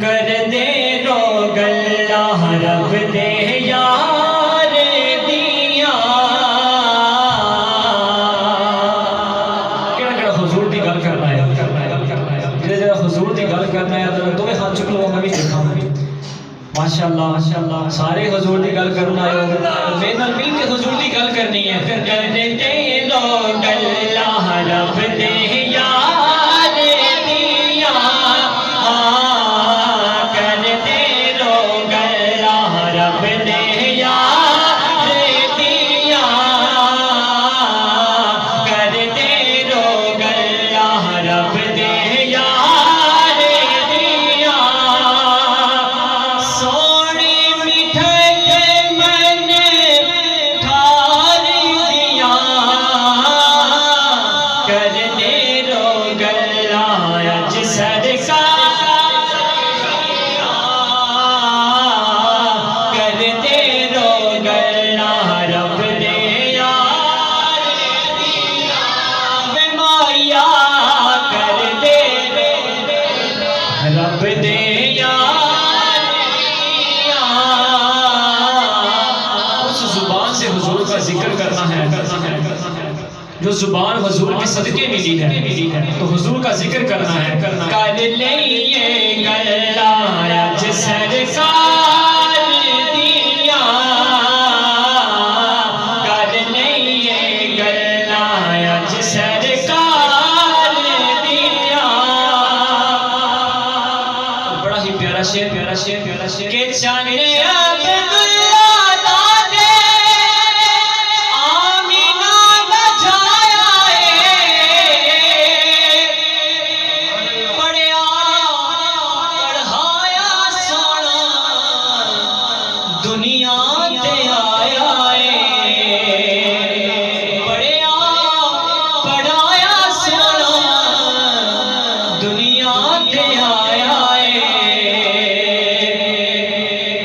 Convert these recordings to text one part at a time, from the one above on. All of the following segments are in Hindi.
कर दे रो गल्ला रब दे यार दिया केड़ा हुजूर दी गल करना है जेड़ा हुजूर दी गल करना है तो तुम्हें हाथ चुक लो मैं भी देखा माशाअल्लाह माशाअल्लाह सारे हुजूर दी गल करना है मेरे नाल मिल के हुजूर दी गल करनी है फिर कर दे रो गल्ला रब दे रब दे यार उस जुबान से हुजूर का जिक्र करना है जो जुबान हुजूर के सदके मिली है तो हुजूर का जिक्र करना है कर ले ये गल्ला अज सरकार दिया कर ले ये गल्ला अज सरकार दिया बड़ा ही प्यारा शेर के चाने दुनिया ते आया पढ़िया पढ़ाया सोना दुनिया ते आया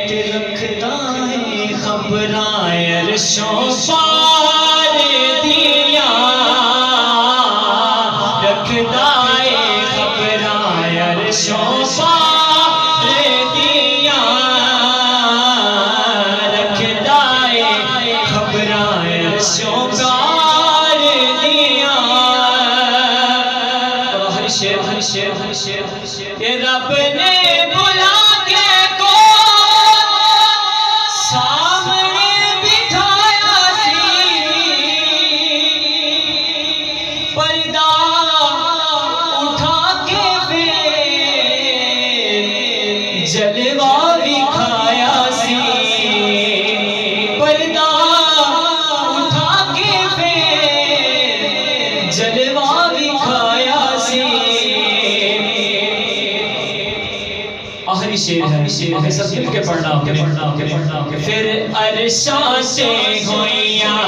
ते रखदा है खबरां अरशों पार दिया रखदा है खबरां अरशों पार दिया शोकार दिया हर शेर रब ने बुला के को सामने बिठाया सी पर्दा उठा के फिर जलवा दिखाया सी पर्दा जलवा दिखाया सी आखिरी शेर है हमें सब मिल के पढ़ना फिर अरशा से होइयां